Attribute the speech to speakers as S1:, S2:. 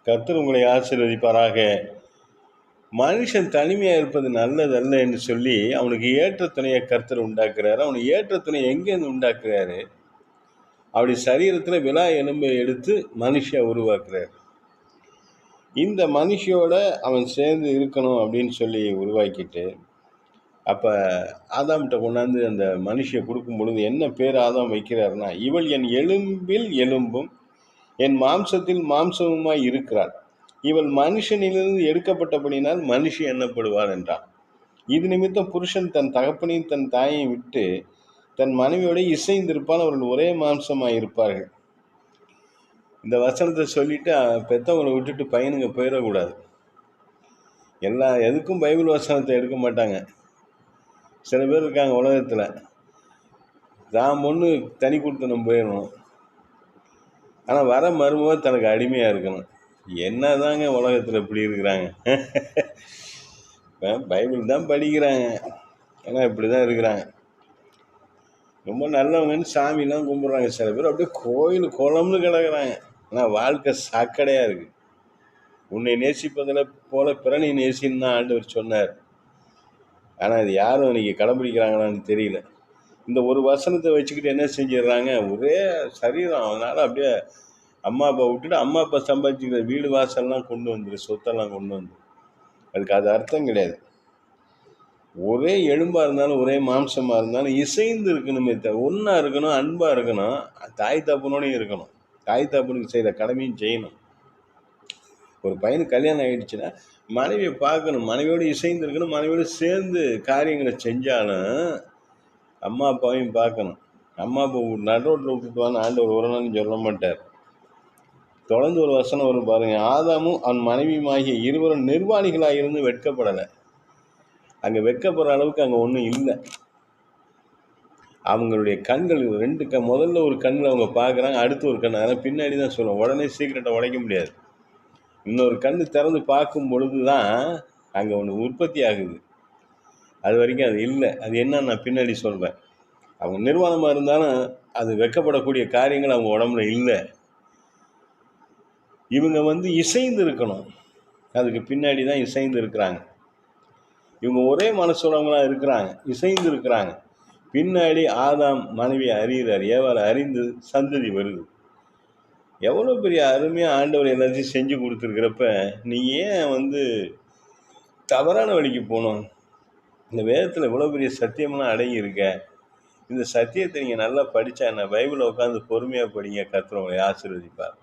S1: கர்த்தர் உங்களை ஆசீர்வதிப்பாராக. மனுஷன் தனிமையாக இருப்பது நல்லதல்ல என்று சொல்லி அவனுக்கு ஏற்ற துணையை கர்த்தர் உண்டாக்குறாரு. அவனுக்கு ஏற்ற துணை எங்கேருந்து உண்டாக்குறாரு? அப்படி சரீரத்தில் விலா எலும்பை எடுத்து மனுஷன் உருவாக்குறாரு. இந்த மனுஷியோட அவன் சேர்ந்து இருக்கணும் அப்படின்னு சொல்லி உருவாக்கிட்டு, அப்போ ஆதாம்கிட்ட கொண்டாந்து அந்த மனுஷியை கொடுக்கும் பொழுது என்ன பேர் ஆதாம் வைக்கிறாருன்னா, இவள் என் எலும்பில் எலும்பும் என் மாம்சத்தில் மாம்சமுமாய் இருக்கிறாள். இவள் மனுஷனிலிருந்து எடுக்கப்பட்டபடினால் மனுஷி எண்ணப்படுவாள் என்றான். இது நிமித்தம் புருஷன் தன் தகப்பனையும் தன் தாயையும் விட்டு தன் மனைவியோட இசைந்திருப்பான், அவர்கள் ஒரே மாம்சமாய் இருப்பார்கள். இந்த வசனத்தை சொல்லிட்டு பெற்றவங்களை விட்டுட்டு பையனுங்க போயிடக்கூடாது. எதுக்கும் பைபிள் வசனத்தை எடுக்க மாட்டாங்க. சில பேர் இருக்காங்க உலகத்தில், தான் ஒன்று தனி கொடுத்தனம் போயிடணும், ஆனால் வர மருமக தனக்கு அடிமையாக இருக்கணும். என்னதாங்க உலகத்தில் இப்படி இருக்கிறாங்க. பைபிள் தான் படிக்கிறாங்க, ஆனால் இப்படி தான் இருக்கிறாங்க. ரொம்ப நல்லவங்கன்னு சாமிலாம் கும்பிட்றாங்க. சில பேர் அப்படியே கோயில் குளம்னு கிடக்குறாங்க, ஆனால் வாழ்க்கை சாக்கடையாக இருக்குது. உன்னை நேசிப்பதில் போல பிறனை நேசின்னு தான் ஆண்டவர் சொன்னார். ஆனால் இது யாரும் இன்னைக்கு கடைப்பிடிக்கிறாங்களான்னு தெரியல. இந்த ஒரு வசனத்தை வச்சுக்கிட்டு என்ன செஞ்சிடுறாங்க, ஒரே சரீரம். அதனால் அப்படியே அம்மா அப்பா விட்டுட்டு அம்மா அப்பா சம்பாதிச்சுக்கிற வீடு வாசல்லாம் கொண்டு வந்துடு, சொத்தெல்லாம் கொண்டு வந்து. அதுக்கு அது அர்த்தம் கிடையாது. ஒரே எலும்பாக இருந்தாலும் ஒரே மாம்சமாக இருந்தாலும் இசைந்து இருக்கணுமே தவிர, ஒன்றா இருக்கணும், அன்பாக இருக்கணும், தாய் தப்புனோடையும் இருக்கணும், தாய் தப்புனுக்கு செய்கிற கடமையும் செய்யணும். ஒரு பையனுக்கு கல்யாணம் ஆகிடுச்சுன்னா மனைவியை பார்க்கணும், மனைவியோடு இசைந்து இருக்கணும், மனைவியோடு சேர்ந்து காரியங்களை செஞ்சாலும் அம்மா அப்பாவையும் பார்க்கணும். அம்மா அப்பா நடுரோட்டில் விட்டுட்டு வான்னு ஆண்டவர் ஒரு நாளும் சொல்ல மாட்டார். தொடர்ந்து ஒரு வசனம் வரும் பாருங்க, ஆதாமும் அவன் மனைவியுமாகிய இருவரும் நிர்வாணிகளாக இருந்து வெட்கப்படலை. அங்கே வெட்கப்படுற அளவுக்கு அங்கே ஒன்றும் இல்லை. அவங்களுடைய கண்கள் ரெண்டு முதல்ல ஒரு கண்ணில் அவங்க பார்க்குறாங்க, அடுத்து ஒரு கண். அதெல்லாம் பின்னாடி தான் சொல்லுவோம், உடனே சீக்கிரட்டை உடைக்க முடியாது. இன்னொரு கண் திறந்து பார்க்கும் பொழுது தான் அங்கே ஒன்று உற்பத்தி ஆகுது. அது வரைக்கும் அது இல்லை. அது என்னன்னு நான் பின்னாடி சொல்கிறேன். அவங்க நிர்வாணமாக இருந்தாலும் அது வெட்கப்படக்கூடிய காரியங்கள் அவங்க உடம்புல இல்லை. இவங்க இசைந்து இருக்கணும், அதுக்கு பின்னாடி தான் இசைந்து இருக்கிறாங்க. இவங்க ஒரே மனசுடவங்களாக இருக்கிறாங்க, இசைந்து இருக்கிறாங்க. பின்னாடி ஆதாம் மனைவியை அறிகிறார், ஏவாளை அறிந்து சந்ததி வருது. எவ்வளோ பெரிய அருமையாக ஆண்டவர் எல்லாத்தையும் செஞ்சு கொடுத்துருக்கிறப்ப நீ ஏன் தவறான வழிக்கு போகணும்? இந்த வேதத்தில் இவ்வளோ பெரிய சத்தியமெல்லாம் அடங்கி இருக்க. இந்த சத்தியத்தை நீங்கள் நல்லா படித்தா என்ன, பைபிளை உட்காந்து பொறுமையாக படிங்க, கர்த்தர் உங்களை ஆசீர்வதிப்பார்.